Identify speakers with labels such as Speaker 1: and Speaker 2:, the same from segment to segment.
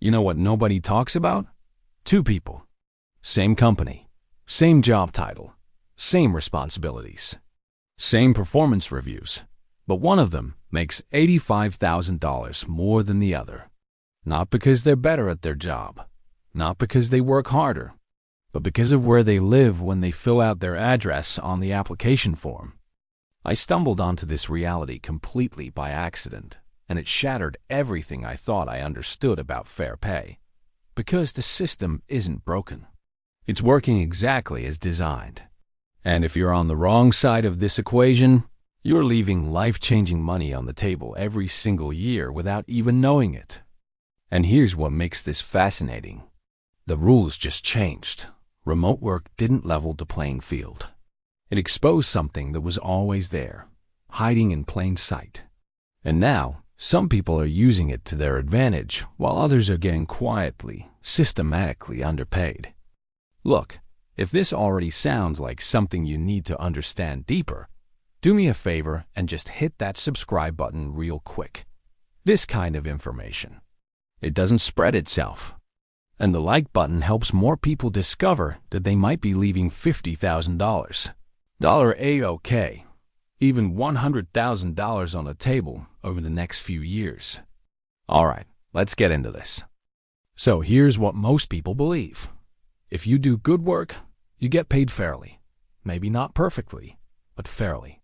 Speaker 1: You know what nobody talks about? Two people. Same company. Same job title. Same responsibilities. Same performance reviews. But one of them makes $85,000 more than the other. Not because they're better at their job. Not because they work harder. But because of where they live when they fill out their address on the application form. I stumbled onto this reality completely by accident, and it shattered everything I thought I understood about fair pay. Because the system isn't broken. It's working exactly as designed. And if you're on the wrong side of this equation, you're leaving life-changing money on the table every single year without even knowing it. And here's what makes this fascinating. The rules just changed. Remote work didn't level the playing field. It exposed something that was always there, hiding in plain sight. And now, some people are using it to their advantage, while others are getting quietly, systematically underpaid. Look, if this already sounds like something you need to understand deeper, do me a favor and just hit that subscribe button real quick. This kind of information. It doesn't spread itself. And the like button helps more people discover that they might be leaving $50,000. $A-OK. Even $100,000 on the table over the next few years. All right, let's get into this. So here's what most people believe. If you do good work, you get paid fairly. Maybe not perfectly, but fairly.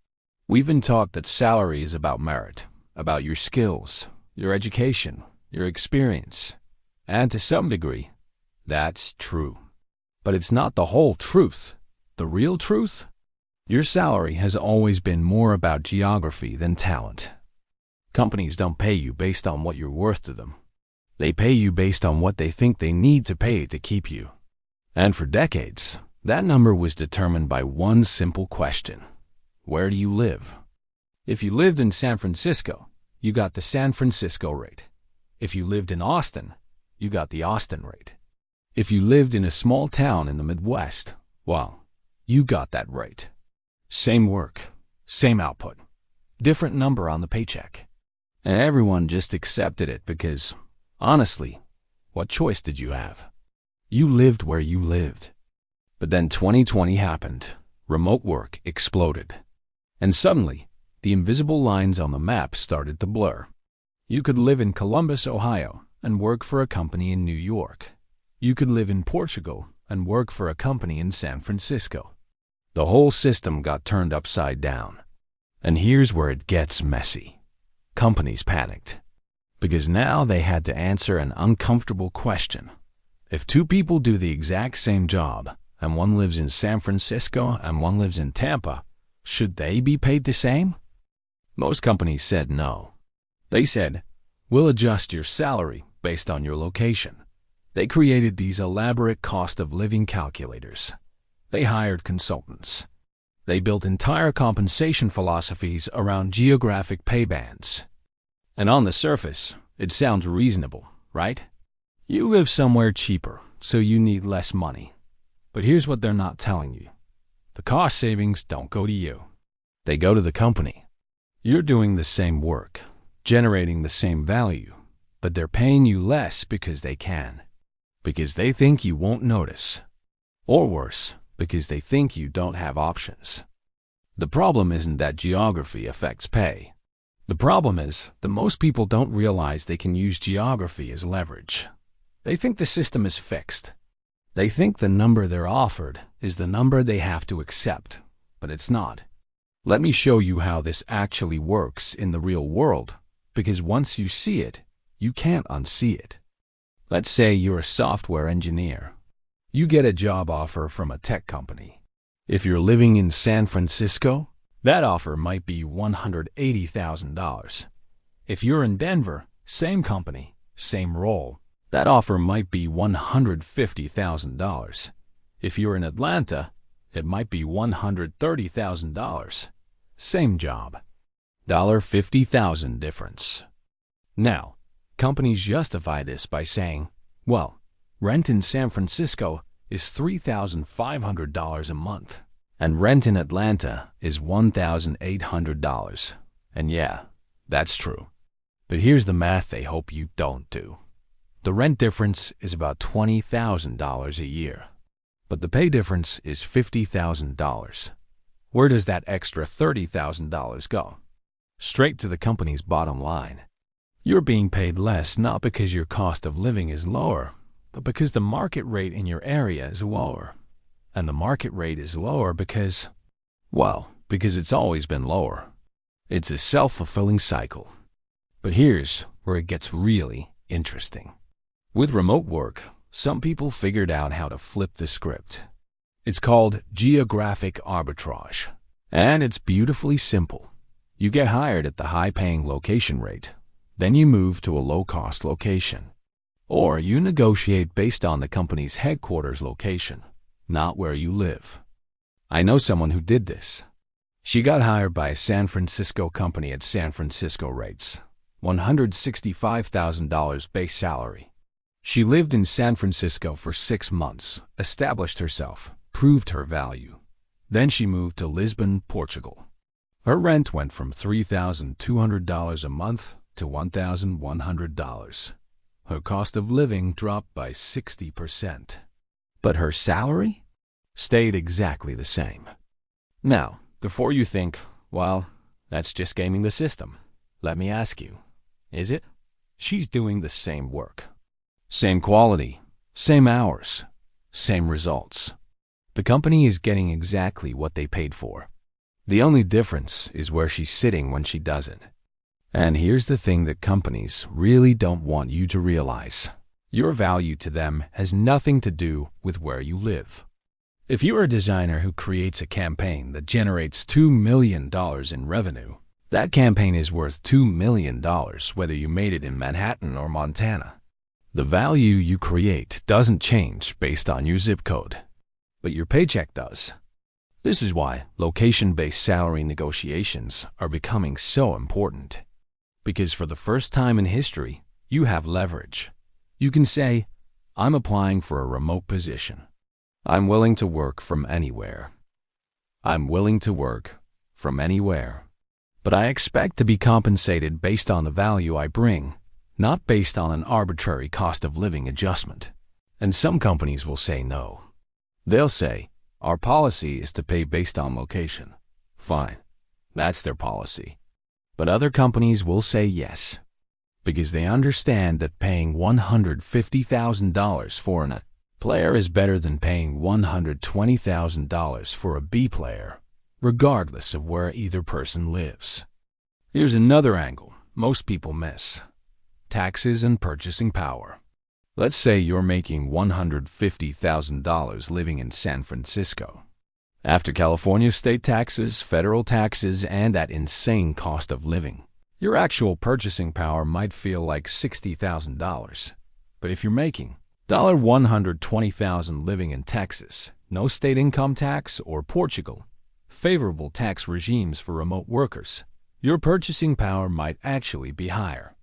Speaker 1: We've been taught that salary is about merit, about your skills, your education, your experience. And to some degree, that's true. But it's not the whole truth. The real truth? Your salary has always been more about geography than talent. Companies don't pay you based on what you're worth to them. They pay you based on what they think they need to pay to keep you. And for decades, that number was determined by one simple question. Where do you live? If you lived in San Francisco, you got the San Francisco rate. If you lived in Austin, you got the Austin rate. If you lived in a small town in the Midwest, well, you got that rate. Same work, same output, different number on the paycheck. And everyone just accepted it because, honestly, what choice did you have? You lived where you lived. But then 2020 happened. Remote work exploded. And suddenly, the invisible lines on the map started to blur. You could live in Columbus, Ohio, and work for a company in New York. You could live in Portugal and work for a company in San Francisco. The whole system got turned upside down. And here's where it gets messy. Companies panicked. Because now they had to answer an uncomfortable question. If two people do the exact same job, and one lives in San Francisco and one lives in Tampa, should they be paid the same? Most companies said no. They said, we'll adjust your salary based on your location. They created these elaborate cost of living calculators. They hired consultants. They built entire compensation philosophies around geographic pay bands. And on the surface, it sounds reasonable, right? You live somewhere cheaper, so you need less money. But here's what they're not telling you. The cost savings don't go to you. They go to the company. You're doing the same work, generating the same value, but they're paying you less because they can. Because they think you won't notice. Or worse, because they think you don't have options. The problem isn't that geography affects pay. The problem is that most people don't realize they can use geography as leverage. They think the system is fixed. They think the number they're offered is the number they have to accept, but it's not. Let me show you how this actually works in the real world, because once you see it, you can't unsee it. Let's say you're a software engineer. You get a job offer from a tech company. If you're living in San Francisco, that offer might be $180,000. If you're in Denver, same company, same role, that offer might be $150,000. If you're in Atlanta, it might be $130,000. Same job. $50,000 difference. Now, companies justify this by saying, well, rent in San Francisco is $3,500 a month, and rent in Atlanta is $1,800. And yeah, that's true. But here's the math they hope you don't do. The rent difference is about $20,000 a year, but the pay difference is $50,000. Where does that extra $30,000 go? Straight to the company's bottom line. You're being paid less not because your cost of living is lower, but because the market rate in your area is lower. And the market rate is lower because it's always been lower. It's a self-fulfilling cycle. But here's where it gets really interesting. With remote work, some people figured out how to flip the script. It's called geographic arbitrage, and it's beautifully simple. You get hired at the high-paying location rate, then you move to a low-cost location. Or you negotiate based on the company's headquarters location, not where you live. I know someone who did this. She got hired by a San Francisco company at San Francisco rates, $165,000 base salary. She lived in San Francisco for 6 months, established herself, proved her value. Then she moved to Lisbon, Portugal. Her rent went from $3,200 a month to $1,100. Her cost of living dropped by 60%. But her salary stayed exactly the same. Now, before you think, well, that's just gaming the system, let me ask you, is it? She's doing the same work. Same quality, same hours, same results. The company is getting exactly what they paid for. The only difference is where she's sitting when she does it. And here's the thing that companies really don't want you to realize. Your value to them has nothing to do with where you live. If you're a designer who creates a campaign that generates $2 million in revenue, that campaign is worth $2 million whether you made it in Manhattan or Montana. The value you create doesn't change based on your zip code, but your paycheck does. This is why location-based salary negotiations are becoming so important. Because for the first time in history, you have leverage. You can say, I'm applying for a remote position. I'm willing to work from anywhere. I'm willing to work from anywhere. But I expect to be compensated based on the value I bring, not based on an arbitrary cost of living adjustment. And some companies will say no. They'll say, our policy is to pay based on location. Fine, that's their policy. But other companies will say yes, because they understand that paying $150,000 for an A player is better than paying $120,000 for a B player, regardless of where either person lives. Here's another angle most people miss: taxes and purchasing power. Let's say you're making $150,000 living in San Francisco. After California state taxes, federal taxes, and that insane cost of living, your actual purchasing power might feel like $60,000. But if you're making $120,000 living in Texas, no state income tax, or Portugal, favorable tax regimes for remote workers, your purchasing power might actually be higher.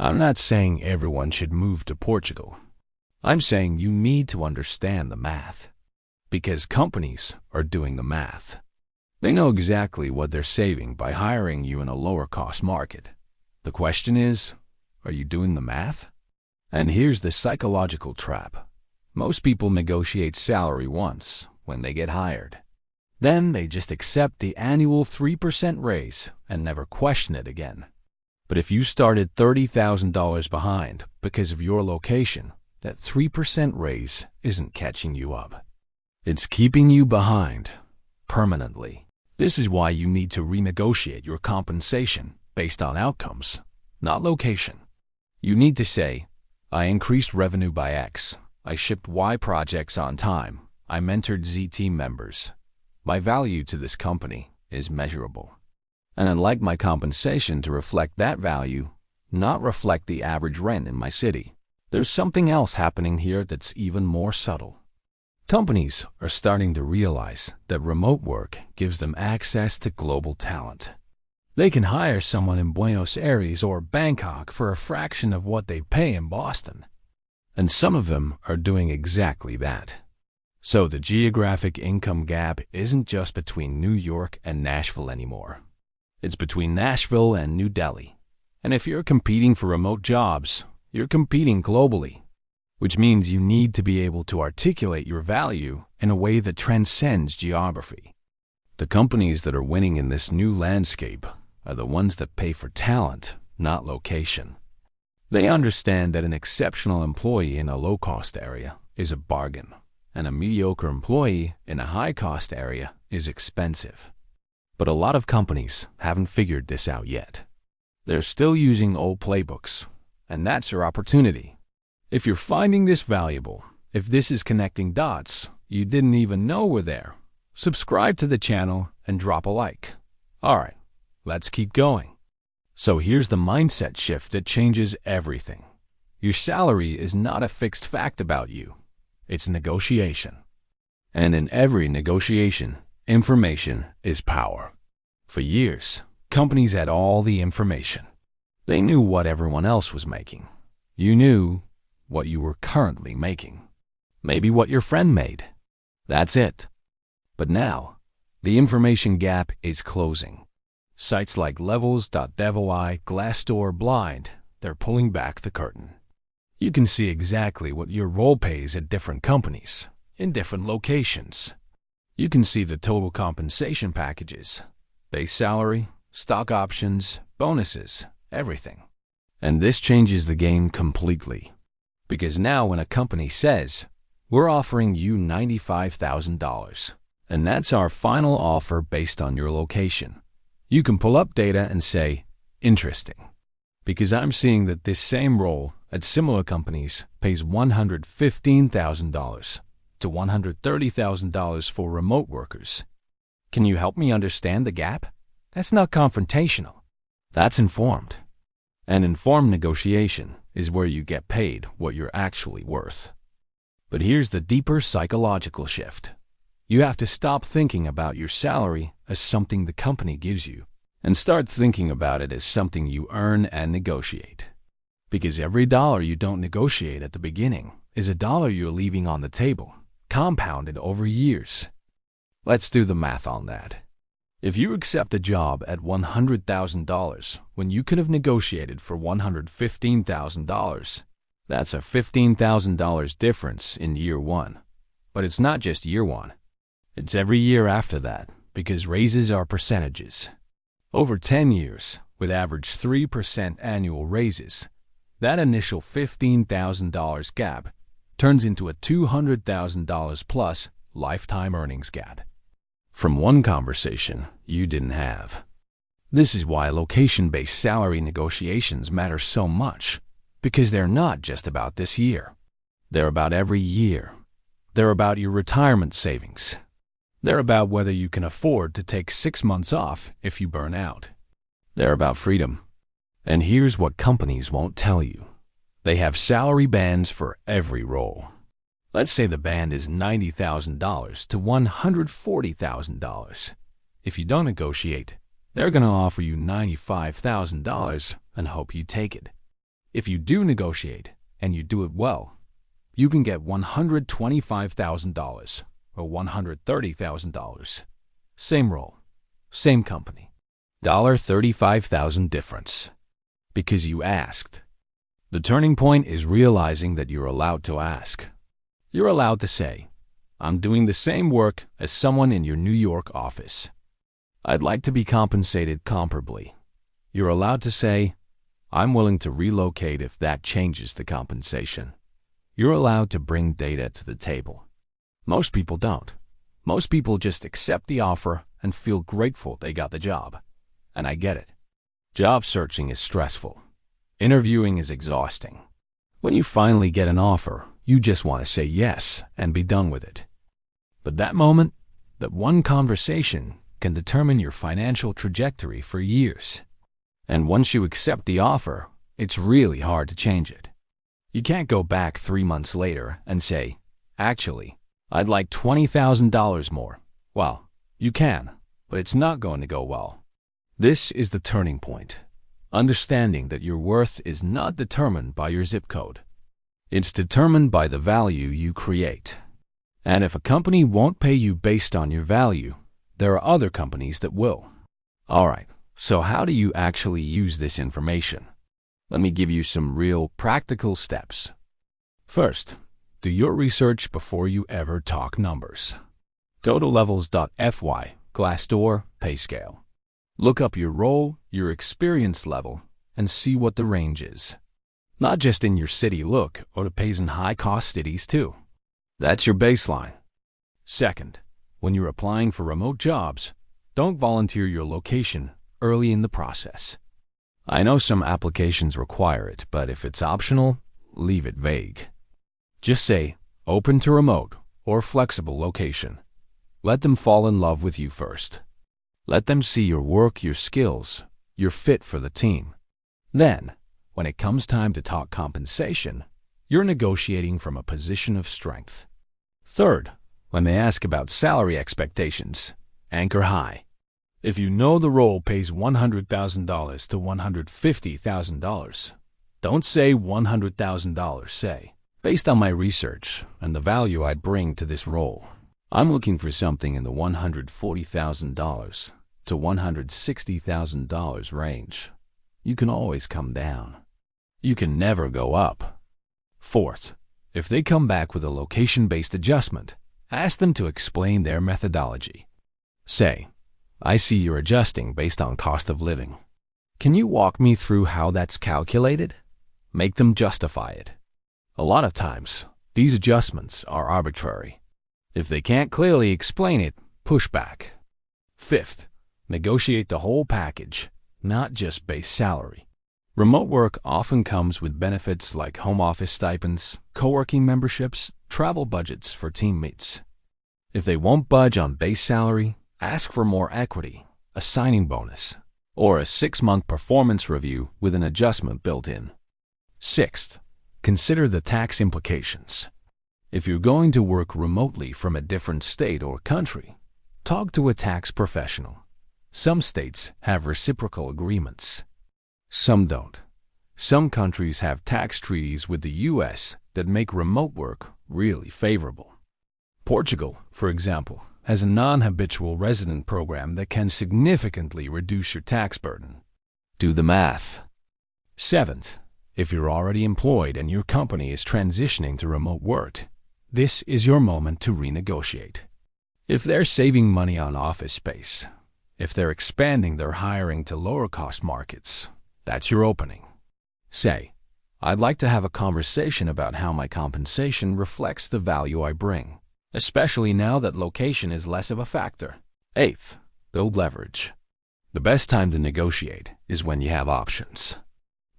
Speaker 1: I'm not saying everyone should move to Portugal. I'm saying you need to understand the math. Because companies are doing the math. They know exactly what they're saving by hiring you in a lower-cost market. The question is, are you doing the math? And here's the psychological trap. Most people negotiate salary once when they get hired. Then they just accept the annual 3% raise and never question it again. But if you started $30,000 behind because of your location, that 3% raise isn't catching you up. It's keeping you behind permanently. This is why you need to renegotiate your compensation based on outcomes, not location. You need to say, I increased revenue by X. I shipped Y projects on time. I mentored Z team members. My value to this company is measurable. And I'd like my compensation to reflect that value, not reflect the average rent in my city. There's something else happening here that's even more subtle. Companies are starting to realize that remote work gives them access to global talent. They can hire someone in Buenos Aires or Bangkok for a fraction of what they pay in Boston. And some of them are doing exactly that. So the geographic income gap isn't just between New York and Nashville anymore. It's between Nashville and New Delhi. And if you're competing for remote jobs, You're competing globally, which means you need to be able to articulate your value in a way that transcends geography. The companies that are winning in this new landscape are the ones that pay for talent, not location. They understand that an exceptional employee in a low-cost area is a bargain, and a mediocre employee in a high-cost area is expensive. But a lot of companies haven't figured this out yet. They're still using old playbooks, and that's your opportunity. If you're finding this valuable, if this is connecting dots you didn't even know were there, subscribe to the channel and drop a like. Alright, let's keep going. So here's the mindset shift that changes everything. Your salary is not a fixed fact about you. It's negotiation. And in every negotiation, information is power. For years, companies had all the information. They knew what everyone else was making. You knew what you were currently making. Maybe what your friend made. That's it. But now, the information gap is closing. Sites like Levels.fyi, Glassdoor, Blind, they're pulling back the curtain. You can see exactly what your role pays at different companies, in different locations. You can see the total compensation packages, base salary, stock options, bonuses, everything. And this changes the game completely. Because now when a company says, we're offering you $95,000, and that's our final offer based on your location, you can pull up data and say, interesting. Because I'm seeing that this same role at similar companies pays $115,000 to $130,000 for remote workers. Can you help me understand the gap? That's not confrontational. That's informed. And informed negotiation is where you get paid what you're actually worth. But here's the deeper psychological shift. You have to stop thinking about your salary as something the company gives you and start thinking about it as something you earn and negotiate. Because every dollar you don't negotiate at the beginning is a dollar you're leaving on the table, compounded over years. Let's do the math on that. If you accept a job at $100,000 when you could have negotiated for $115,000, that's a $15,000 difference in year one. But it's not just year one. It's every year after that, because raises are percentages. Over 10 years, with average 3% annual raises, that initial $15,000 gap turns into a $200,000 plus lifetime earnings gap. From one conversation you didn't have. This is why location-based salary negotiations matter so much, because they're not just about this year. They're about every year. They're about your retirement savings. They're about whether you can afford to take 6 months off if you burn out. They're about freedom. And here's what companies won't tell you. They have salary bands for every role. Let's say the band is $90,000 to $140,000. If you don't negotiate, they're going to offer you $95,000 and hope you take it. If you do negotiate and you do it well, you can get $125,000 or $130,000. Same role, same company. $35,000 difference. Because you asked. The turning point is realizing that you're allowed to ask. You're allowed to say, I'm doing the same work as someone in your New York office. I'd like to be compensated comparably. You're allowed to say, I'm willing to relocate if that changes the compensation. You're allowed to bring data to the table. Most people don't. Most people just accept the offer and feel grateful they got the job. And I get it. Job searching is stressful. Interviewing is exhausting. When you finally get an offer, you just want to say yes and be done with it. But that moment, that one conversation, can determine your financial trajectory for years. And once you accept the offer, it's really hard to change it. You can't go back 3 months later and say, actually, I'd like $20,000 more. Well, you can, but it's not going to go well. This is the turning point. Understanding that your worth is not determined by your zip code. It's determined by the value you create. And if a company won't pay you based on your value, there are other companies that will. All right, so how do you actually use this information? Let me give you some real practical steps. First, do your research before you ever talk numbers. Go to Levels.fyi, Glassdoor, pay scale. Look up your role, your experience level, and see what the range is. Not just in your city, look what it pays in high-cost cities too. That's your baseline. Second, when you're applying for remote jobs, don't volunteer your location early in the process. I know some applications require it, but if it's optional, leave it vague. Just say, open to remote or flexible location. Let them fall in love with you first. Let them see your work, your skills, your fit for the team. Then, when it comes time to talk compensation, you're negotiating from a position of strength. Third, when they ask about salary expectations, anchor high. If you know the role pays $100,000 to $150,000, don't say $100,000, say, based on my research and the value I'd bring to this role, I'm looking for something in the $140,000 to $160,000 range. You can always come down. You can never go up. Fourth, if they come back with a location-based adjustment, ask them to explain their methodology. Say, I see you're adjusting based on cost of living. Can you walk me through how that's calculated? Make them justify it. A lot of times, these adjustments are arbitrary. If they can't clearly explain it, push back. Fifth, negotiate the whole package, not just base salary. Remote work often comes with benefits like home office stipends, co-working memberships, travel budgets for teammates. If they won't budge on base salary, ask for more equity, a signing bonus, or a 6-month performance review with an adjustment built in. Sixth, consider the tax implications. If you're going to work remotely from a different state or country, talk to a tax professional. Some states have reciprocal agreements. Some don't. Some countries have tax treaties with the U.S. that make remote work really favorable. Portugal, for example, has a non-habitual resident program that can significantly reduce your tax burden. Do the math. Seventh, if you're already employed and your company is transitioning to remote work, this is your moment to renegotiate. If they're saving money on office space, if they're expanding their hiring to lower-cost markets, that's your opening. Say, I'd like to have a conversation about how my compensation reflects the value I bring, especially now that location is less of a factor. Eighth, build leverage. The best time to negotiate is when you have options.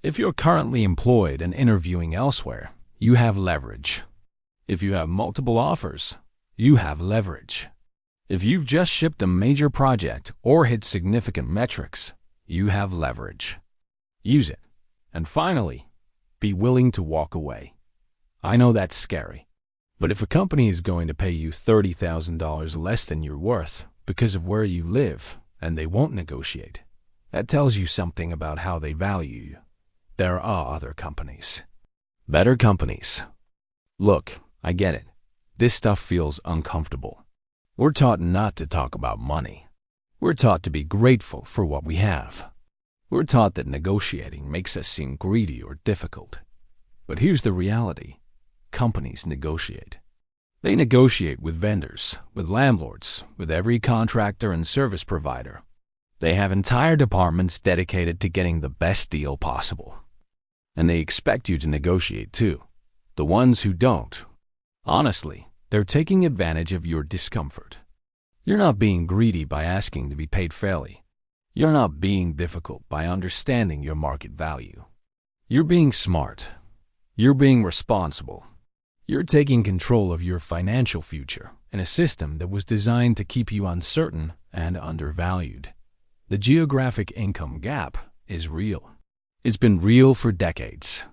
Speaker 1: If you're currently employed and interviewing elsewhere, you have leverage. If you have multiple offers, you have leverage. If you've just shipped a major project or hit significant metrics, you have leverage. Use it. And finally, be willing to walk away. I know that's scary, but if a company is going to pay you $30,000 less than you're worth because of where you live and they won't negotiate, that tells you something about how they value you. There are other companies. Better companies. Look, I get it. This stuff feels uncomfortable. We're taught not to talk about money. We're taught to be grateful for what we have. We're taught that negotiating makes us seem greedy or difficult. But here's the reality. Companies negotiate. They negotiate with vendors, with landlords, with every contractor and service provider. They have entire departments dedicated to getting the best deal possible. And they expect you to negotiate too. The ones who don't, honestly, they're taking advantage of your discomfort. You're not being greedy by asking to be paid fairly. You're not being difficult by understanding your market value. You're being smart. You're being responsible. You're taking control of your financial future in a system that was designed to keep you uncertain and undervalued. The geographic income gap is real. It's been real for decades.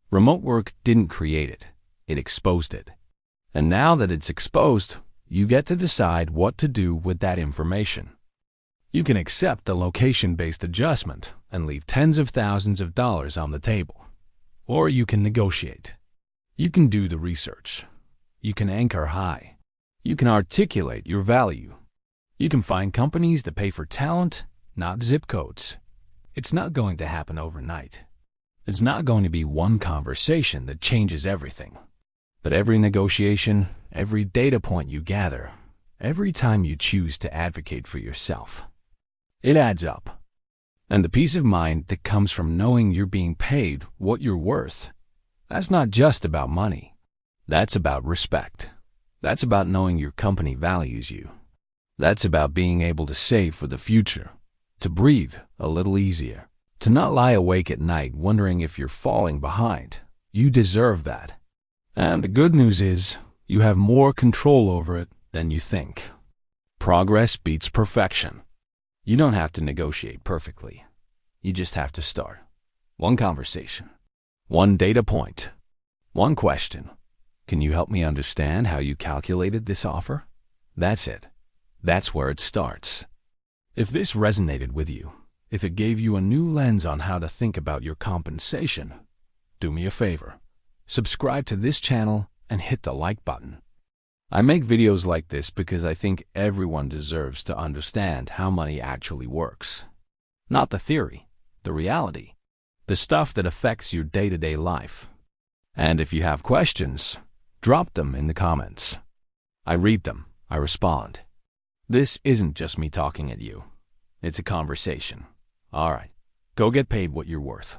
Speaker 1: Remote work didn't create it. It exposed it. And now that it's exposed, you get to decide what to do with that information. You can accept the location-based adjustment and leave tens of thousands of dollars on the table. Or you can negotiate. You can do the research. You can anchor high. You can articulate your value. You can find companies that pay for talent, not zip codes. It's not going to happen overnight. It's not going to be one conversation that changes everything. But every negotiation, every data point you gather, every time you choose to advocate for yourself, it adds up. And the peace of mind that comes from knowing you're being paid what you're worth, that's not just about money. That's about respect. That's about knowing your company values you. That's about being able to save for the future, to breathe a little easier, to not lie awake at night wondering if you're falling behind. You deserve that. And the good news is, you have more control over it than you think. Progress beats perfection. You don't have to negotiate perfectly. You just have to start. One conversation. One data point. One question. Can you help me understand how you calculated this offer? That's it. That's where it starts. If this resonated with you, if it gave you a new lens on how to think about your compensation, do me a favor. Subscribe to this channel and hit the like button. I make videos like this because I think everyone deserves to understand how money actually works. Not the theory, the reality, the stuff that affects your day-to-day life. And if you have questions, drop them in the comments. I read them, I respond. This isn't just me talking at you. It's a conversation. All right, go get paid what you're worth.